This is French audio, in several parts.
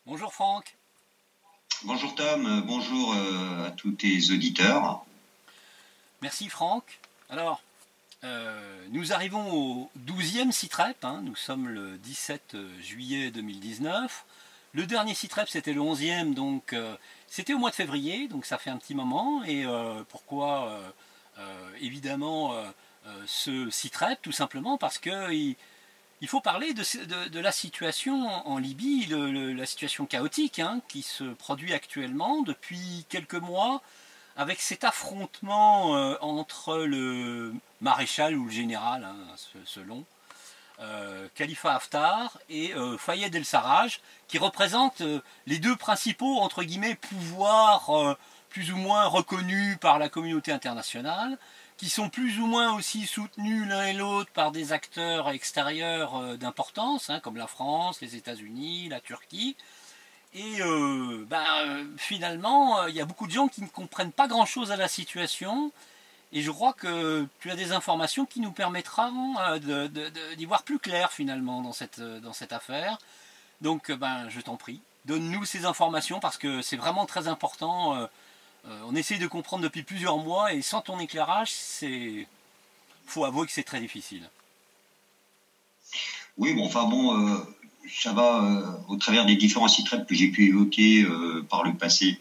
Bonjour Franck. Bonjour Tom, bonjour à tous tes auditeurs. Merci Franck. Alors, nous arrivons au 12e CITREP, hein. Nous sommes le 17 juillet 2019. Le dernier CITREP c'était le 11e, donc c'était au mois de février, donc ça fait un petit moment. Et pourquoi évidemment ce CITREP? Tout simplement parce que il faut parler de la situation en Libye, la situation chaotique, hein, qui se produit actuellement depuis quelques mois, avec cet affrontement entre le maréchal ou le général, hein, selon, Khalifa Haftar et Fayez el-Sarraj, qui représentent les deux principaux, entre guillemets, pouvoirs plus ou moins reconnus par la communauté internationale, qui sont plus ou moins aussi soutenus l'un et l'autre par des acteurs extérieurs d'importance, hein, comme la France, les États-Unis, la Turquie. Et finalement, il y a beaucoup de gens qui ne comprennent pas grand-chose à la situation. Et je crois que tu as des informations qui nous permettront d'y voir plus clair finalement dans cette affaire. Donc je t'en prie, donne-nous ces informations parce que c'est vraiment très important. On essaye de comprendre depuis plusieurs mois et sans ton éclairage, faut avouer que c'est très difficile. Oui, bon, enfin bon, ça va au travers des différents sites que j'ai pu évoquer par le passé.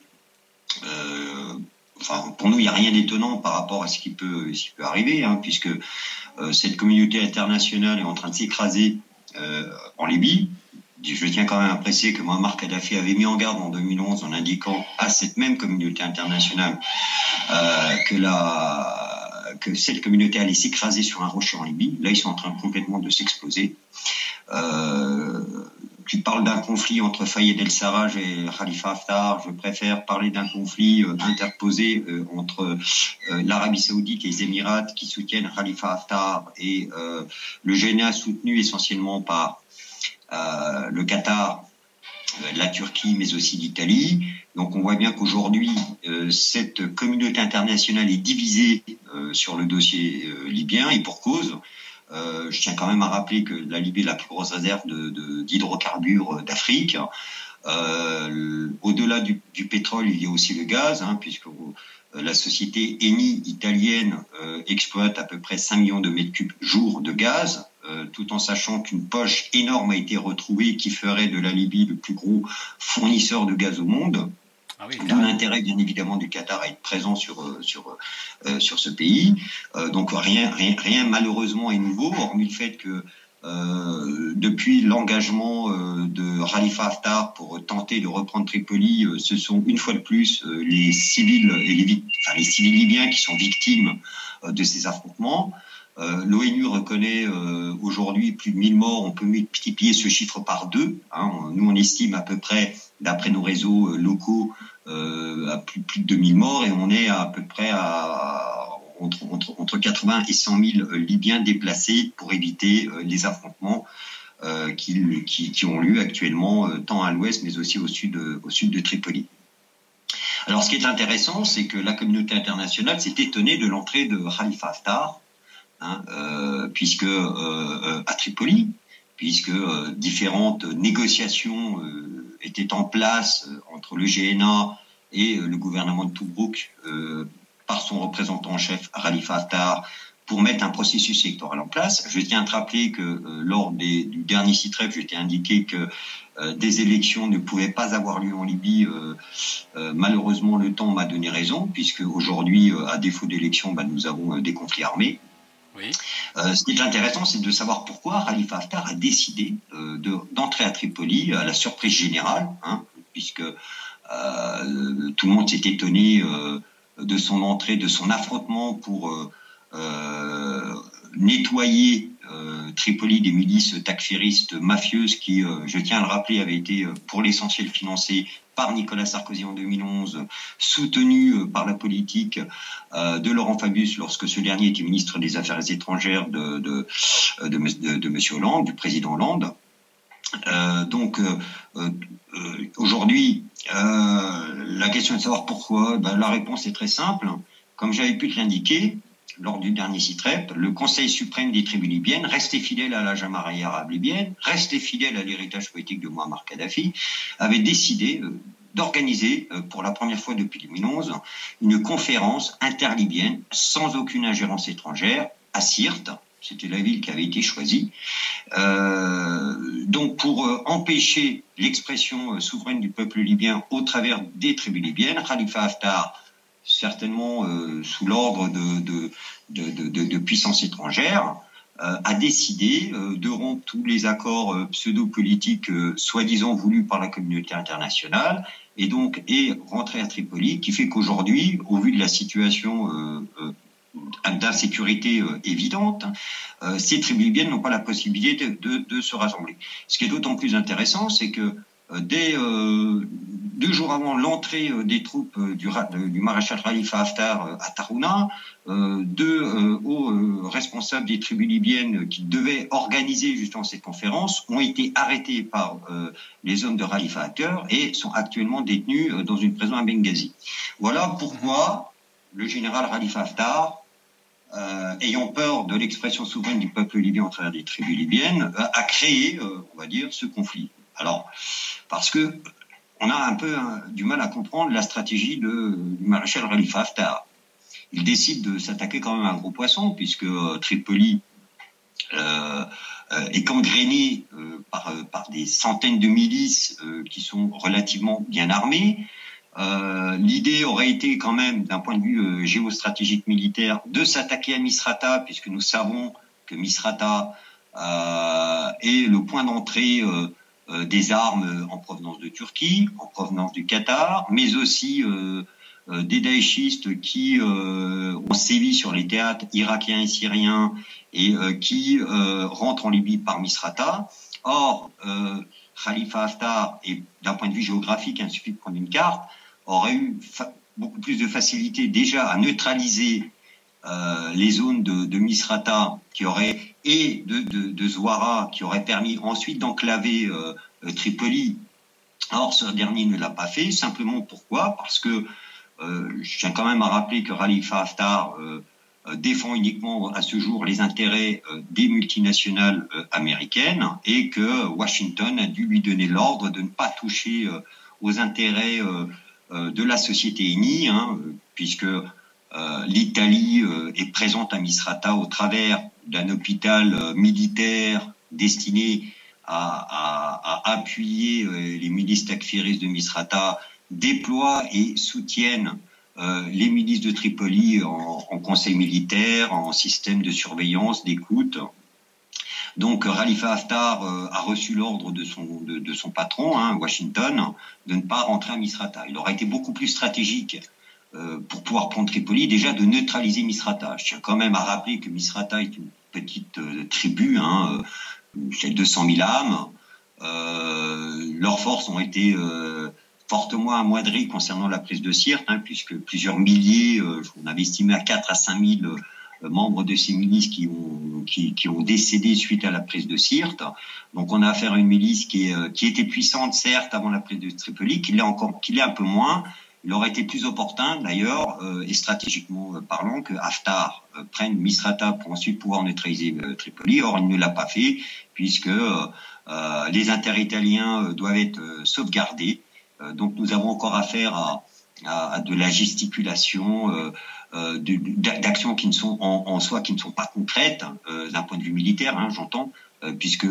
Enfin, pour nous, il n'y a rien d'étonnant par rapport à ce qui peut arriver, hein, puisque cette communauté internationale est en train de s'écraser en Libye. Je tiens quand même à préciser que Muammar Kadhafi avait mis en garde en 2011 en indiquant à cette même communauté internationale que cette communauté allait s'écraser sur un rocher en Libye. Là, ils sont en train complètement de s'exploser. Tu parles d'un conflit entre Fayez el-Sarraj et Khalifa Haftar. Je préfère parler d'un conflit interposé entre l'Arabie Saoudite et les Émirats qui soutiennent Khalifa Haftar et le GNA soutenu essentiellement par le Qatar, la Turquie, mais aussi l'Italie. Donc on voit bien qu'aujourd'hui, cette communauté internationale est divisée sur le dossier libyen, et pour cause. Je tiens quand même à rappeler que la Libye est la plus grosse réserve d'hydrocarbures d'Afrique. Au-delà du pétrole, il y a aussi le gaz, hein, puisque la société Eni italienne exploite à peu près 5 millions de mètres cubes jour de gaz, tout en sachant qu'une poche énorme a été retrouvée qui ferait de la Libye le plus gros fournisseur de gaz au monde. Ah oui, d'où l'intérêt, bien évidemment, du Qatar à être présent sur ce pays. Donc rien malheureusement est nouveau, hormis le fait que depuis l'engagement de Khalifa Haftar pour tenter de reprendre Tripoli, ce sont une fois de plus les civils les civils libyens qui sont victimes de ces affrontements. L'ONU reconnaît aujourd'hui plus de 1000 morts. On peut multiplier ce chiffre par 2. Hein. Nous, on estime à peu près, d'après nos réseaux locaux, à plus de 2000 morts, et on est à peu près entre 80 et 100 000 Libyens déplacés pour éviter les affrontements qui ont lieu actuellement tant à l'ouest mais aussi au sud de Tripoli. Alors, ce qui est intéressant, c'est que la communauté internationale s'est étonnée de l'entrée de Khalifa Haftar, hein, à Tripoli, puisque différentes négociations étaient en place entre le GNA et le gouvernement de Tobrouk par son représentant en chef Khalifa Haftar pour mettre un processus électoral en place. Je tiens à te rappeler que lors du dernier CITREP, je t'ai indiqué que des élections ne pouvaient pas avoir lieu en Libye. Malheureusement, le temps m'a donné raison, puisque aujourd'hui, à défaut d'élections, nous avons des conflits armés. Oui. Ce qui est intéressant, c'est de savoir pourquoi Khalifa Haftar a décidé d'entrer à Tripoli à la surprise générale, hein, puisque tout le monde s'est étonné de son entrée, de son affrontement pour nettoyer Tripoli des milices takfiristes mafieuses qui, je tiens à le rappeler, avaient été pour l'essentiel financées par Nicolas Sarkozy en 2011, soutenu par la politique de Laurent Fabius lorsque ce dernier était ministre des Affaires étrangères de M. Hollande, du président Hollande. Aujourd'hui, la question est de savoir pourquoi. La réponse est très simple. Comme j'avais pu te l'indiquer, lors du dernier CITREP, le Conseil suprême des tribus libyennes, resté fidèle à la Jamaïque arabe libyenne, resté fidèle à l'héritage politique de Muammar Kadhafi, avait décidé d'organiser, pour la première fois depuis 2011, une conférence interlibyenne sans aucune ingérence étrangère à Sirte. C'était la ville qui avait été choisie. Donc pour empêcher l'expression souveraine du peuple libyen au travers des tribus libyennes, Khalifa Haftar, certainement sous l'ordre de puissances étrangères, a décidé de rompre tous les accords pseudo-politiques soi-disant voulus par la communauté internationale et donc est rentré à Tripoli, qui fait qu'aujourd'hui, au vu de la situation d'insécurité évidente, ces tribus libyennes n'ont pas la possibilité de se rassembler. Ce qui est d'autant plus intéressant, c'est que dès 2 jours avant l'entrée des troupes du maréchal Khalifa Haftar à Tarhouna, 2 hauts responsables des tribus libyennes qui devaient organiser justement cette conférence ont été arrêtés par les hommes de Khalifa Haftar et sont actuellement détenus dans une prison à Benghazi. Voilà pourquoi le général Khalifa Haftar, ayant peur de l'expression souveraine du peuple libyen au travers des tribus libyennes, a créé, on va dire, ce conflit. Alors, parce que on a un peu du mal à comprendre la stratégie du maréchal Khalifa Haftar. Il décide de s'attaquer quand même à un gros poisson, puisque Tripoli est gangréné par des centaines de milices qui sont relativement bien armées. L'idée aurait été quand même, d'un point de vue géostratégique militaire, de s'attaquer à Misrata, puisque nous savons que Misrata est le point d'entrée des armes en provenance de Turquie, en provenance du Qatar, mais aussi des daéchistes qui ont sévi sur les théâtres irakiens et syriens et qui rentrent en Libye par Misrata. Or, Khalifa Haftar, et d'un point de vue géographique, il suffit de prendre une carte, aurait eu beaucoup plus de facilité déjà à neutraliser les zones de Misrata qui auraient et de Zouara qui auraient permis ensuite d'enclaver Tripoli. Or, ce dernier ne l'a pas fait. Simplement pourquoi ? Parce que je tiens quand même à rappeler que Khalifa Haftar défend uniquement à ce jour les intérêts des multinationales américaines et que Washington a dû lui donner l'ordre de ne pas toucher aux intérêts de la société ENI, puisque l'Italie est présente à Misrata au travers d'un hôpital militaire destiné à appuyer les milices takfiristes de Misrata, déploie et soutiennent les milices de Tripoli en conseil militaire, en système de surveillance, d'écoute. Donc Khalifa Haftar a reçu l'ordre de son patron, Washington, de ne pas rentrer à Misrata. Il aurait été beaucoup plus stratégique pour pouvoir prendre Tripoli, déjà de neutraliser Misrata. Je tiens quand même à rappeler que Misrata est une petite tribu, c'est 200 000 âmes. Leurs forces ont été fortement amoindries concernant la prise de Sirte, puisque plusieurs milliers, on avait estimé à 4 à 5 000 membres de ces milices qui ont décédé suite à la prise de Sirte. Donc on a affaire à une milice qui était puissante, certes, avant la prise de Tripoli, qui l'est un peu moins. Il aurait été plus opportun, d'ailleurs, et stratégiquement parlant, que Haftar prenne Misrata pour ensuite pouvoir neutraliser Tripoli. Or, il ne l'a pas fait, puisque les intérêts italiens doivent être sauvegardés. Donc, nous avons encore affaire à de la gesticulation, d'actions qui ne sont en soi qui ne sont pas concrètes, d'un point de vue militaire, j'entends, puisque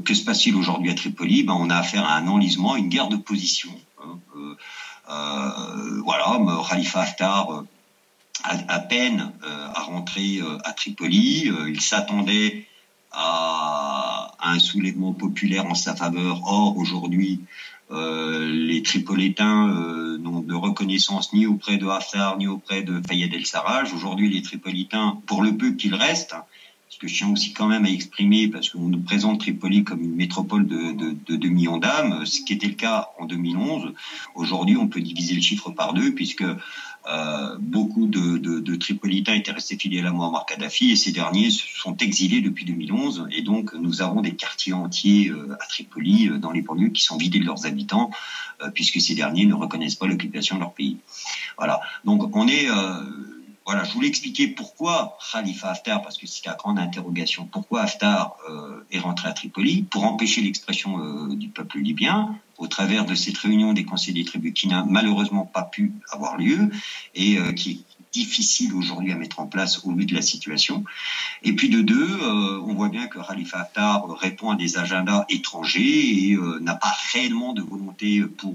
que se passe-t-il aujourd'hui à Tripoli ? On a affaire à un enlisement, une guerre de position. Khalifa Haftar a peine à rentrer à Tripoli. Il s'attendait à un soulèvement populaire en sa faveur. Or, aujourd'hui, les Tripolitains n'ont de reconnaissance ni auprès de Haftar, ni auprès de Fayez el-Sarraj. Aujourd'hui, les Tripolitains, pour le peu qu'il reste, ce que je tiens aussi quand même à exprimer, parce qu'on nous présente Tripoli comme une métropole de 2 millions d'âmes, ce qui était le cas en 2011. Aujourd'hui, on peut diviser le chiffre par 2, puisque beaucoup de Tripolitains étaient restés fidèles à Muammar Kadhafi, et ces derniers se sont exilés depuis 2011. Et donc, nous avons des quartiers entiers à Tripoli, dans les banlieues, qui sont vidés de leurs habitants, puisque ces derniers ne reconnaissent pas l'occupation de leur pays. Voilà. Donc, on est voilà, je voulais expliquer pourquoi Khalifa Haftar, parce que c'est la grande interrogation, pourquoi Haftar est rentré à Tripoli, pour empêcher l'expression du peuple libyen, au travers de cette réunion des conseils des tribus qui n'a malheureusement pas pu avoir lieu, et qui est difficile aujourd'hui à mettre en place au vu de la situation. Et puis de deux, on voit bien que Khalifa Haftar répond à des agendas étrangers et n'a pas réellement de volonté pour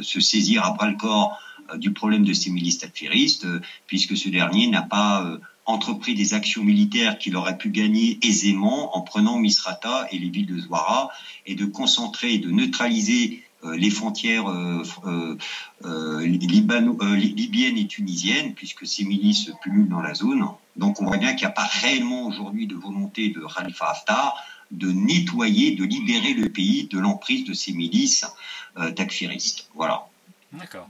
se saisir à bras-le-corps du problème de ces milices takfiristes, puisque ce dernier n'a pas entrepris des actions militaires qu'il aurait pu gagner aisément en prenant Misrata et les villes de Zouara et de concentrer et de neutraliser les frontières libyennes et tunisiennes, puisque ces milices pullulent dans la zone. Donc on voit bien qu'il n'y a pas réellement aujourd'hui de volonté de Khalifa Haftar de nettoyer, de libérer le pays de l'emprise de ces milices takfiristes. Voilà. D'accord.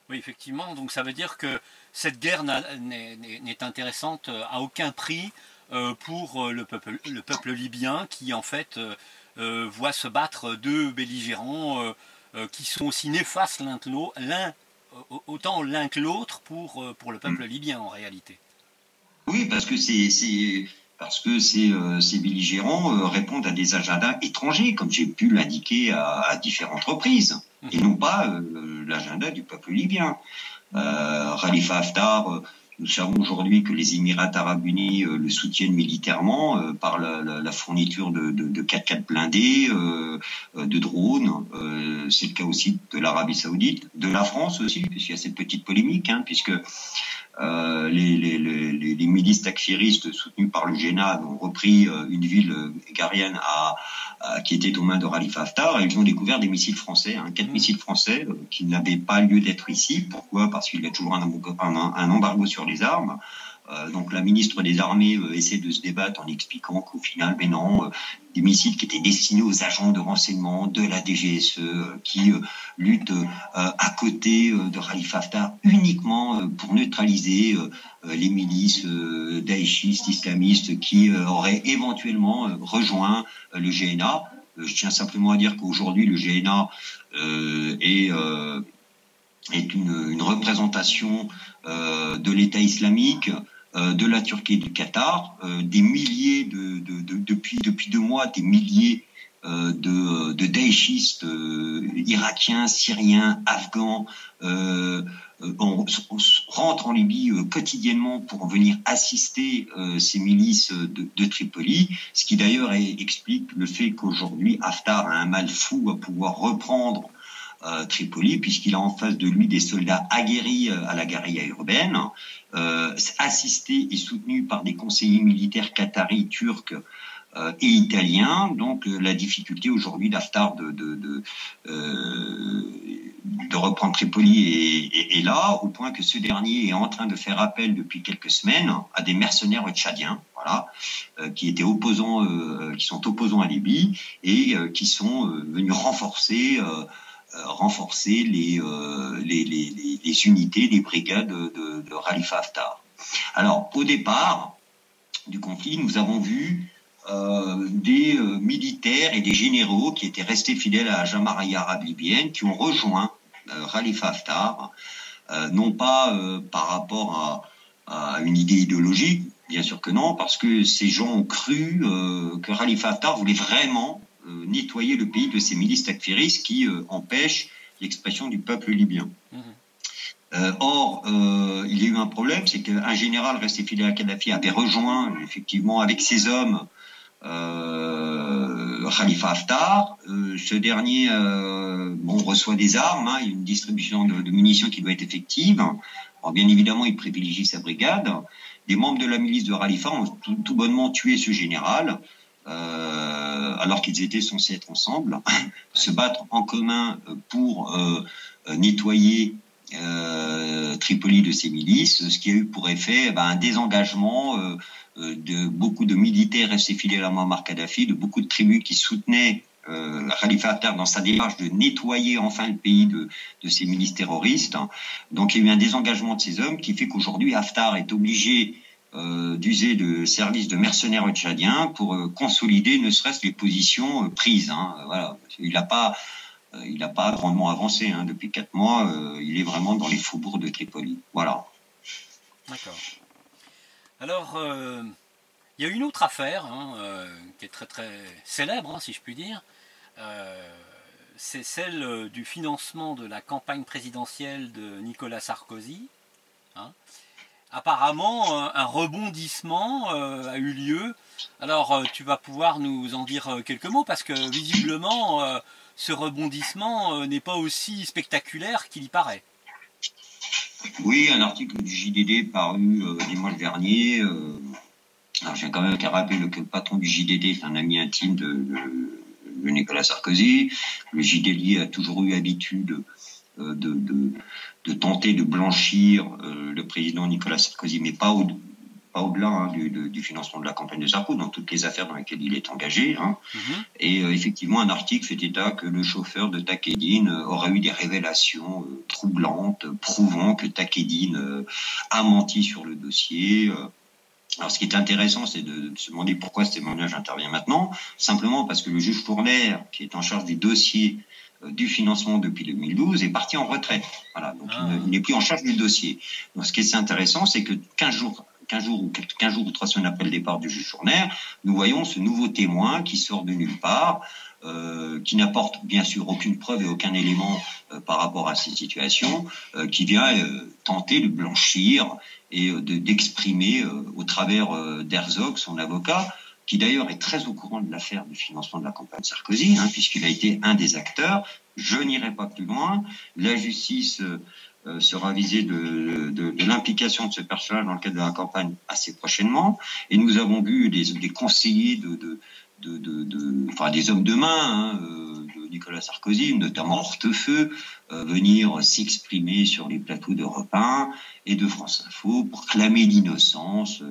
Oui, effectivement, donc ça veut dire que cette guerre n'est intéressante à aucun prix pour le peuple libyen qui en fait voit se battre deux belligérants qui sont aussi néfastes autant l'un que l'autre pour le peuple libyen en réalité. Oui, parce que ces belligérants répondent à des agendas étrangers, comme j'ai pu l'indiquer à différentes reprises, et non pas l'agenda du peuple libyen. Khalifa Haftar, nous savons aujourd'hui que les Émirats arabes unis le soutiennent militairement par la fourniture de 4x4 blindés, de drones. C'est le cas aussi de l'Arabie saoudite, de la France aussi, puisqu'il y a cette petite polémique, puisque les milices takfiristes soutenues par le Jénat ont repris une ville égarienne qui était aux mains de Khalifa Haftar, et ils ont découvert des missiles français, 4 missiles français qui n'avaient pas lieu d'être ici. Pourquoi? Parce qu'il y a toujours un embargo sur les armes. Donc la ministre des Armées essaie de se débattre en expliquant qu'au final, mais non, des missiles qui étaient destinés aux agents de renseignement de la DGSE qui luttent à côté de Khalifa Haftar uniquement pour neutraliser les milices daïchistes, islamistes qui auraient éventuellement rejoint le GNA. Je tiens simplement à dire qu'aujourd'hui le GNA est une représentation de l'État islamique, de la Turquie et du Qatar, des milliers depuis 2 mois, des milliers de daïchistes irakiens, syriens, afghans on rentre en Libye quotidiennement pour venir assister ces milices de Tripoli, ce qui d'ailleurs explique le fait qu'aujourd'hui Haftar a un mal fou à pouvoir reprendre Tripoli, puisqu'il a en face de lui des soldats aguerris à la guérilla urbaine, assistés et soutenus par des conseillers militaires qataris, turcs et italiens. Donc la difficulté aujourd'hui d'Haftar de reprendre Tripoli est là, au point que ce dernier est en train de faire appel depuis quelques semaines à des mercenaires tchadiens, voilà, qui sont opposants à Libye et qui sont venus renforcer les unités, les brigades de Khalifa Haftar. Alors, au départ du conflit, nous avons vu des militaires et des généraux qui étaient restés fidèles à la Jamaïa arabe libyenne, qui ont rejoint Khalifa Haftar, non pas par rapport à une idée idéologique, bien sûr que non, parce que ces gens ont cru que Khalifa Haftar voulait vraiment nettoyer le pays de ces milices takfiristes qui empêchent l'expression du peuple libyen. Or, il y a eu un problème, c'est qu'un général resté fidèle à Kadhafi avait rejoint, effectivement, avec ses hommes, Khalifa Haftar. Ce dernier reçoit des armes, il y a une distribution de munitions qui doit être effective. Alors, bien évidemment, il privilégie sa brigade. Des membres de la milice de Khalifa ont tout bonnement tué ce général, alors qu'ils étaient censés être ensemble, se battre en commun pour nettoyer Tripoli de ses milices, ce qui a eu pour effet un désengagement de beaucoup de militaires restés fidèles à Muammar Kadhafi, de beaucoup de tribus qui soutenaient Khalifa Haftar dans sa démarche de nettoyer enfin le pays de ces milices terroristes. Donc il y a eu un désengagement de ces hommes qui fait qu'aujourd'hui Haftar est obligé d'user de services de mercenaires tchadiens pour consolider ne serait-ce les positions prises. Voilà. Il n'a pas grandement avancé depuis 4 mois. Il est vraiment dans les faubourgs de Tripoli. Voilà. D'accord. Alors, il y a une autre affaire qui est très très célèbre, si je puis dire. C'est celle du financement de la campagne présidentielle de Nicolas Sarkozy. Hein. Apparemment, un rebondissement a eu lieu. Alors, tu vas pouvoir nous en dire quelques mots, parce que visiblement, ce rebondissement n'est pas aussi spectaculaire qu'il y paraît. Oui, un article du JDD paru dimanche dernier. Alors, j'ai quand même qu'à rappeler que le patron du JDD est un ami intime de Nicolas Sarkozy. Le JDD a toujours eu habitude de tenter de blanchir le président Nicolas Sarkozy, mais pas au-delà du financement de la campagne de Sarkozy, dans toutes les affaires dans lesquelles il est engagé. Et effectivement, un article fait état que le chauffeur de Takedine aurait eu des révélations troublantes, prouvant que Takedine a menti sur le dossier. Alors, ce qui est intéressant, c'est de se demander pourquoi ce témoignage intervient maintenant. Simplement parce que le juge Fournier, qui est en charge du dossier du financement depuis 2012, est parti en retraite. Voilà, donc il n'est plus en charge du dossier. Donc, ce qui est intéressant, c'est que 15 jours ou 3 semaines après le départ du juge Fournier, nous voyons ce nouveau témoin qui sort de nulle part, qui n'apporte bien sûr aucune preuve et aucun élément par rapport à ces situations, qui vient tenter de blanchir et d'exprimer au travers d'Herzog, son avocat, qui d'ailleurs est très au courant de l'affaire du financement de la campagne Sarkozy, puisqu'il a été un des acteurs. Je n'irai pas plus loin. La justice sera visée de l'implication de ce personnage dans le cadre de la campagne assez prochainement. Et nous avons vu des conseillers enfin des hommes de main de Nicolas Sarkozy, notamment Hortefeux, venir s'exprimer sur les plateaux d'Europe 1 et de France Info pour clamer l'innocence.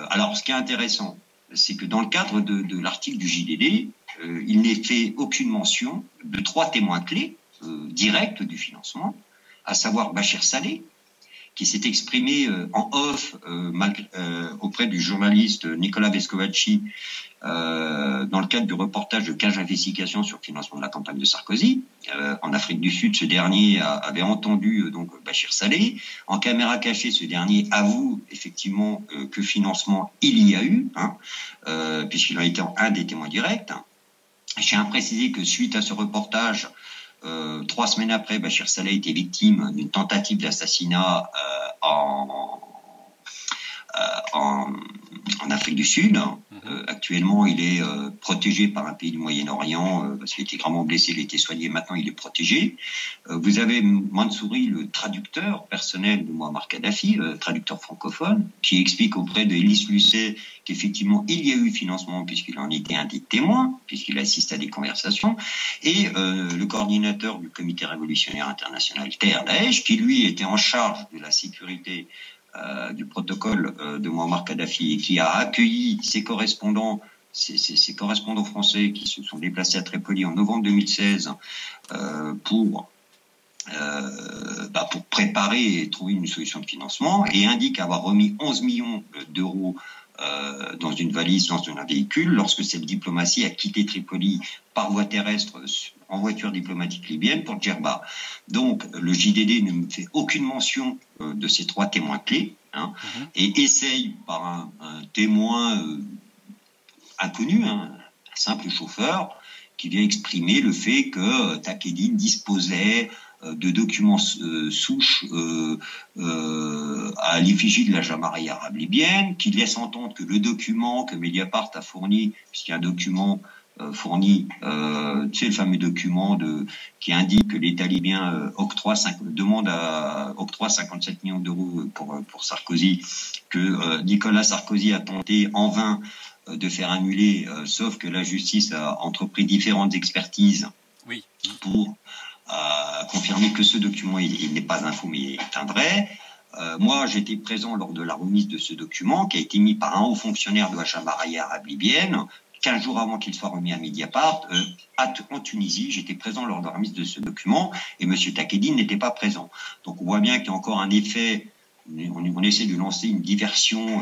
Alors, ce qui est intéressant, c'est que dans le cadre de l'article du JDD, il n'est fait aucune mention de 3 témoins clés directs du financement, à savoir Bachir Saleh, qui s'est exprimé en off auprès du journaliste Nicolas Vescovaci dans le cadre du reportage de Cage Investigation sur le financement de la campagne de Sarkozy. En Afrique du Sud, ce dernier avait entendu donc Bachir Saleh. En caméra cachée, ce dernier avoue effectivement que financement il y a eu, puisqu'il a été un des témoins directs. Je tiens à préciser que suite à ce reportage, 3 semaines après, Bachir Saleh était victime d'une tentative d'assassinat en Afrique du Sud. Actuellement, il est protégé par un pays du Moyen-Orient parce qu'il était gravement blessé, il a été soigné, maintenant il est protégé. Vous avez Mansouri, le traducteur personnel de Muammar Kadhafi, traducteur francophone, qui explique auprès de Elis Lucet qu'effectivement il y a eu financement puisqu'il en était un des témoins, puisqu'il assiste à des conversations, et le coordinateur du Comité révolutionnaire international, Taher Daesh, qui lui était en charge de la sécurité du protocole de Muammar Kadhafi et qui a accueilli ses correspondants français qui se sont déplacés à Tripoli en novembre 2016 pour préparer et trouver une solution de financement, et indique avoir remis 11 millions d'euros dans une valise, dans un véhicule, lorsque cette diplomatie a quitté Tripoli par voie terrestre en voiture diplomatique libyenne pour Djerba. Donc le JDD ne me fait aucune mention de ces 3 témoins clés, et essaye par un témoin inconnu, un simple chauffeur, qui vient exprimer le fait que Takedine disposait de documents souches à l'effigie de la Jamaïa arabe libyenne, qui laisse entendre que le document que Mediapart a fourni, puisqu'il y a un document fourni, le fameux document qui indique que l'État libyen octroie 57 millions d'euros pour Sarkozy, que Nicolas Sarkozy a tenté en vain de faire annuler, sauf que la justice a entrepris différentes expertises pour confirmer que ce document il n'est pas un faux mais est un vrai. Moi, j'étais présent lors de la remise de ce document qui a été mis par un haut fonctionnaire de la Jamaïa arabe libyenne 15 jours avant qu'il soit remis à Mediapart en Tunisie. J'étais présent lors de la remise de ce document et M. Takedine n'était pas présent. Donc on voit bien qu'il y a encore un effet. On essaie de lancer une diversion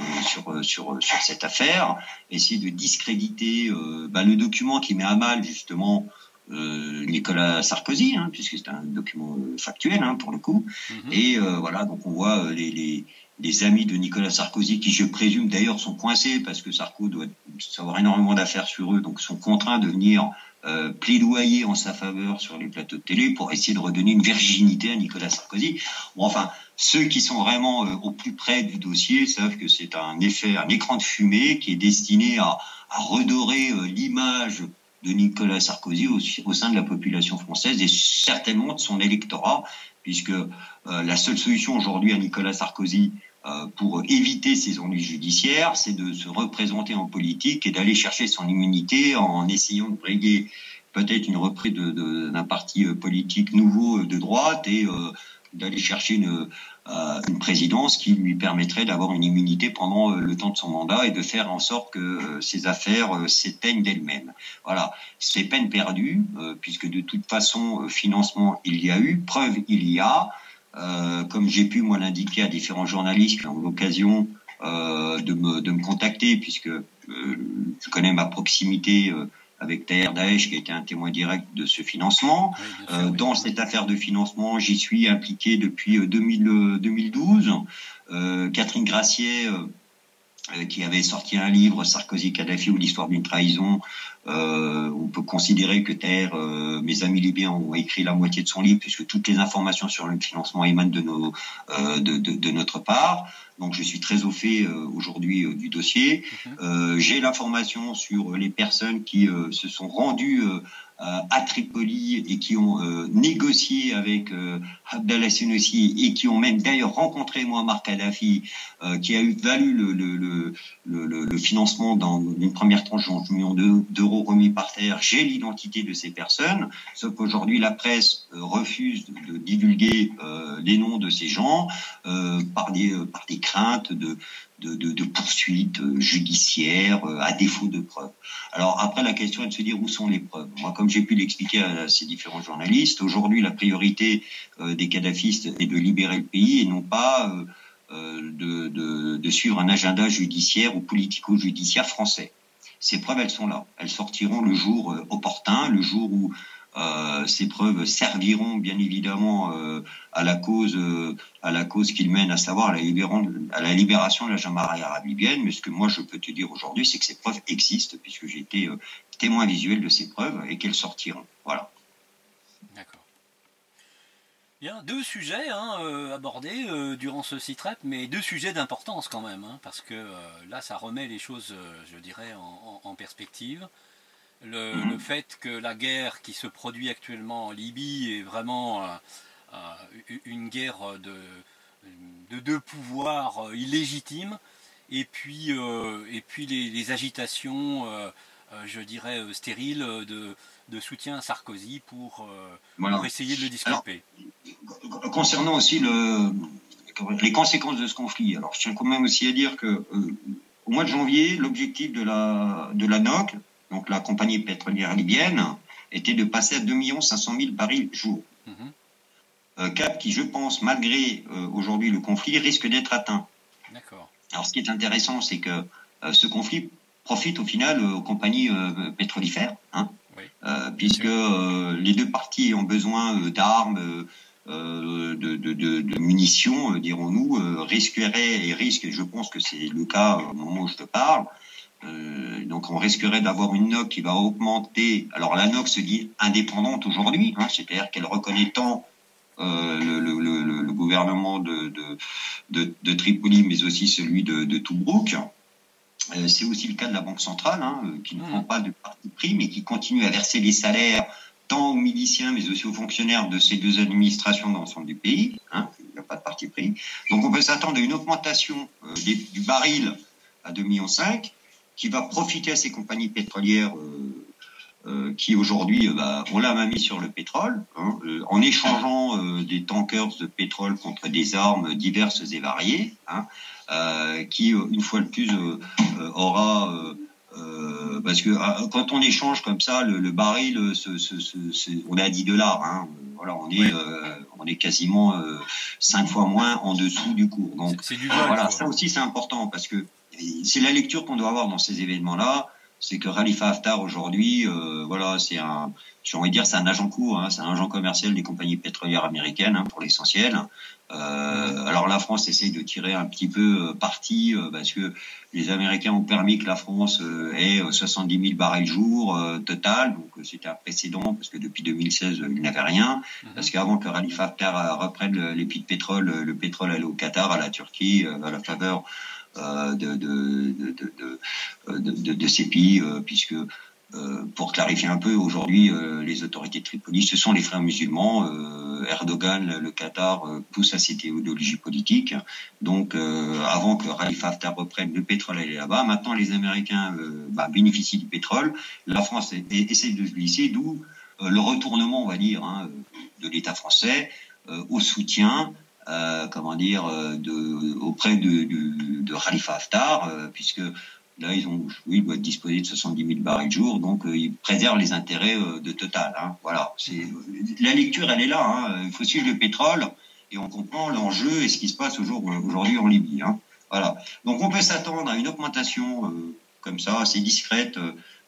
sur cette affaire, essayer de discréditer le document qui met à mal justement Nicolas Sarkozy, hein, puisque c'est un document factuel pour le coup. Et voilà, donc on voit les amis de Nicolas Sarkozy, qui je présume d'ailleurs sont coincés parce que Sarko doit avoir énormément d'affaires sur eux, donc sont contraints de venir plaidoyer en sa faveur sur les plateaux de télé pour essayer de redonner une virginité à Nicolas Sarkozy. Bon, enfin, ceux qui sont vraiment au plus près du dossier savent que c'est un écran de fumée qui est destiné à redorer l'image de Nicolas Sarkozy au sein de la population française et certainement de son électorat, puisque la seule solution aujourd'hui à Nicolas Sarkozy pour éviter ses ennuis judiciaires, c'est de se représenter en politique et d'aller chercher son immunité en essayant de briguer peut-être une reprise d'un parti politique nouveau de droite et d'aller chercher une présidence qui lui permettrait d'avoir une immunité pendant le temps de son mandat et de faire en sorte que ses affaires s'éteignent d'elles-mêmes. Voilà, c'est peine perdue, puisque de toute façon, financement il y a eu, preuve il y a. Comme j'ai pu moi l'indiquer à différents journalistes qui ont l'occasion de me contacter, puisque je connais ma proximité avec Taher Daesh, qui a été un témoin direct de ce financement. Oui, dans cette affaire de financement, j'y suis impliqué depuis 2012. Catherine Gracier, qui avait sorti un livre, Sarkozy-Kadhafi ou l'histoire d'une trahison. On peut considérer que Taher, mes amis libyens, ont écrit la moitié de son livre, puisque toutes les informations sur le financement émanent de notre part. Donc je suis très au fait aujourd'hui du dossier. J'ai l'information sur les personnes qui se sont rendues à Tripoli et qui ont négocié avec Abdallah Senussi et qui ont même d'ailleurs rencontré Muammar Kadhafi, qui a valu le financement dans une première tranche de 11 millions d'euros remis par terre. J'ai l'identité de ces personnes, sauf qu'aujourd'hui la presse refuse de divulguer les noms de ces gens par des craintes de poursuites judiciaires à défaut de preuves. Alors après, la question est de se dire où sont les preuves. Moi, comme j'ai pu l'expliquer à ces différents journalistes, aujourd'hui la priorité des kadhafistes est de libérer le pays et non pas de suivre un agenda judiciaire ou politico-judiciaire français. Ces preuves, elles sont là. Elles sortiront le jour opportun, le jour où ces preuves serviront bien évidemment à la cause qu'ils mènent, à savoir à la libération de la Jamaïque arabe libyenne. Mais ce que moi je peux te dire aujourd'hui, c'est que ces preuves existent, puisque j'ai été témoin visuel de ces preuves et qu'elles sortiront. Voilà. D'accord. Bien, deux sujets abordés durant ce CITREP, mais deux sujets d'importance quand même, parce que là ça remet les choses, je dirais, en perspective. Le fait que la guerre qui se produit actuellement en Libye est vraiment une guerre de deux pouvoirs illégitimes, et puis les agitations, je dirais, stériles de soutien à Sarkozy pour essayer de le disculper. Alors, concernant aussi les conséquences de ce conflit, alors je tiens quand même aussi à dire que au mois de janvier, l'objectif de la NOC, donc la compagnie pétrolière libyenne, était de passer à 2 500 000 barils jour. Cap qui, je pense, malgré aujourd'hui le conflit, risque d'être atteint. D'accord. Alors ce qui est intéressant, c'est que ce conflit profite au final aux compagnies pétrolifères, oui. Puisque les deux parties ont besoin d'armes, de munitions, dirons-nous, risqueraient et risquent, et je pense que c'est le cas au moment où je te parle. Donc on risquerait d'avoir une NOC qui va augmenter. Alors la NOC se dit indépendante aujourd'hui, c'est-à-dire qu'elle reconnaît tant le gouvernement de Tripoli, mais aussi celui de Tobrouk. C'est aussi le cas de la Banque centrale, qui ne prend pas de parti pris, mais qui continue à verser les salaires tant aux miliciens, mais aussi aux fonctionnaires de ces deux administrations dans l'ensemble du pays. Il n'y a pas de parti pris. Donc on peut s'attendre à une augmentation du baril à 2,5 millions, qui va profiter à ces compagnies pétrolières qui aujourd'hui ont la main mise sur le pétrole, en échangeant des tankers de pétrole contre des armes diverses et variées, qui une fois de plus aura parce que quand on échange comme ça, le baril, on est à $10, voilà, on est quasiment 5 fois moins en dessous du cours. Donc c'est du vol, voilà, ça aussi c'est important parce que c'est la lecture qu'on doit avoir dans ces événements-là. c'est que Khalifa Haftar aujourd'hui, voilà, j'ai envie de dire, c'est un agent court, hein, c'est un agent commercial des compagnies pétrolières américaines, hein, pour l'essentiel. Alors la France essaye de tirer un petit peu parti parce que les Américains ont permis que la France ait 70 000 barils jour total, donc c'était un précédent parce que depuis 2016 il n'avait rien, parce qu'avant que Khalifa Haftar reprenne les puits de pétrole, le pétrole allait au Qatar, à la Turquie, à la faveur de ces pays, puisque pour clarifier un peu, aujourd'hui, les autorités de Tripoli, ce sont les frères musulmans. Erdogan, le Qatar, pousse à cette idéologie politique. Donc, avant que Khalifa Haftar reprenne, le pétrole allait là-bas. Maintenant, les Américains bénéficient du pétrole. La France essaie de se glisser, d'où le retournement, on va dire, hein, de l'État français au soutien, auprès de Khalifa Haftar, puisque là, ils doivent disposer de 70 000 barils jour, donc ils préservent les intérêts de Total. Hein. Voilà, la lecture, elle est là. Hein. Il faut suivre le pétrole et on comprend l'enjeu et ce qui se passe aujourd'hui en Libye. Hein. Voilà. Donc on peut s'attendre à une augmentation comme ça, assez discrète,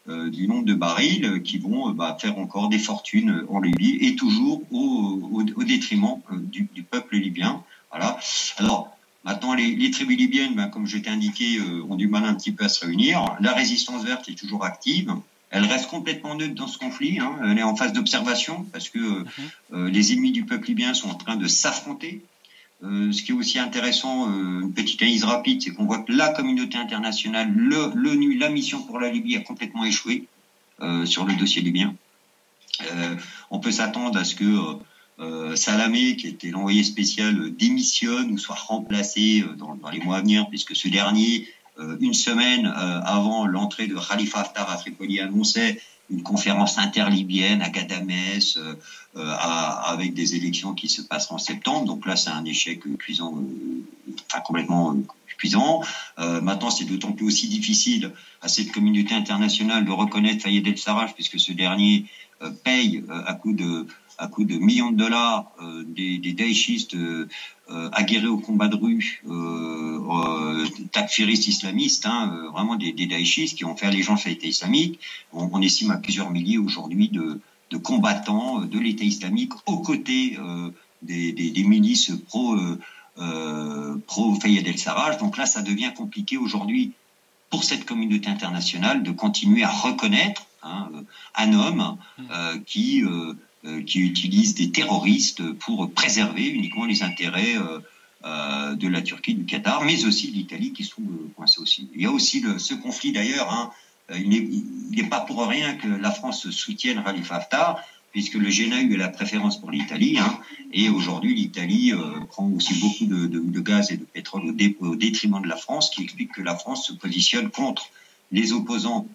du nombre de barils qui vont faire encore des fortunes en Libye et toujours au détriment du peuple libyen. Voilà. Alors, maintenant, les tribus libyennes, comme je t'ai indiqué, ont du mal un petit peu à se réunir. La résistance verte est toujours active. Elle reste complètement neutre dans ce conflit. Hein. Elle est en phase d'observation parce que les ennemis du peuple libyen sont en train de s'affronter. Ce qui est aussi intéressant, une petite analyse rapide, c'est qu'on voit que la communauté internationale, l'ONU, la mission pour la Libye a complètement échoué sur le dossier libyen. On peut s'attendre à ce que Salamé, qui était l'envoyé spécial, démissionne ou soit remplacé dans les mois à venir, puisque ce dernier, une semaine avant l'entrée de Khalifa Haftar à Tripoli, annonçait une conférence interlibyenne à Ghadamès, avec des élections qui se passeront en septembre. Donc là, c'est un échec cuisant, complètement cuisant. Maintenant, c'est d'autant plus aussi difficile à cette communauté internationale de reconnaître Fayez el-Sarraj, puisque ce dernier paye à coup de millions de dollars des daïchistes aguerris au combat de rue, takfiristes islamistes, hein, vraiment des daïchistes qui ont fait allégeance à l'État islamique. On estime à plusieurs milliers aujourd'hui de combattants de l'État islamique aux côtés des milices pro Fayez el-Sarraj. Donc là, ça devient compliqué aujourd'hui pour cette communauté internationale de continuer à reconnaître un homme qui utilise des terroristes pour préserver uniquement les intérêts de la Turquie, du Qatar, mais aussi de l'Italie qui se trouve coincée aussi. Il y a aussi ce conflit d'ailleurs, hein, il n'est pas pour rien que la France soutienne Khalifa Haftar, puisque le G9 a eu la préférence pour l'Italie, hein, et aujourd'hui l'Italie prend aussi beaucoup de gaz et de pétrole au détriment de la France, qui explique que la France se positionne contre les opposants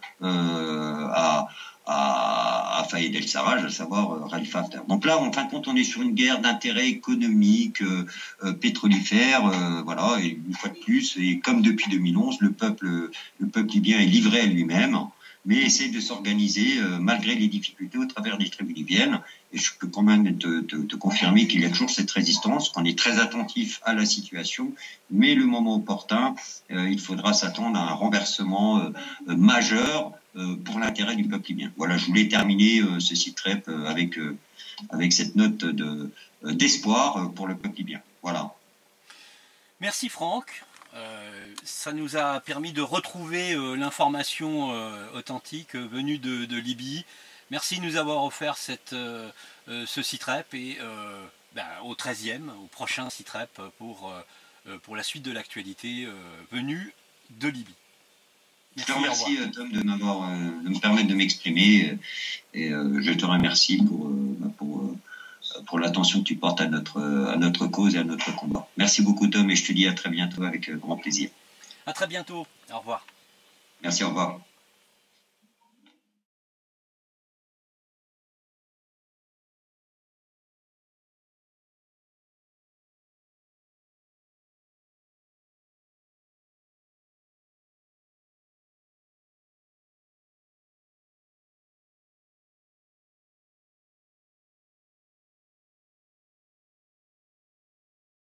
à Fayez el-Sarraj, à savoir Khalifa Haftar. Donc là, en fin de compte, on est sur une guerre d'intérêt économique, pétrolifère, voilà, et une fois de plus, et comme depuis 2011, le peuple libyen est livré à lui-même, mais essaie de s'organiser malgré les difficultés au travers des tribus libyennes. Et je peux quand même te confirmer qu'il y a toujours cette résistance, qu'on est très attentif à la situation, mais le moment opportun, il faudra s'attendre à un renversement majeur pour l'intérêt du peuple libyen. Voilà, je voulais terminer ce site rep avec cette note d'espoir pour le peuple libyen. Voilà. Merci Franck. Ça nous a permis de retrouver l'information authentique venue de Libye. Merci de nous avoir offert ce site rep et au 13e, au prochain site rep pour la suite de l'actualité venue de Libye. Merci, je te remercie Tom de me permettre de m'exprimer et je te remercie pour l'attention que tu portes à notre cause et à notre combat. Merci beaucoup Tom et je te dis à très bientôt avec grand plaisir. À très bientôt, au revoir. Merci, au revoir.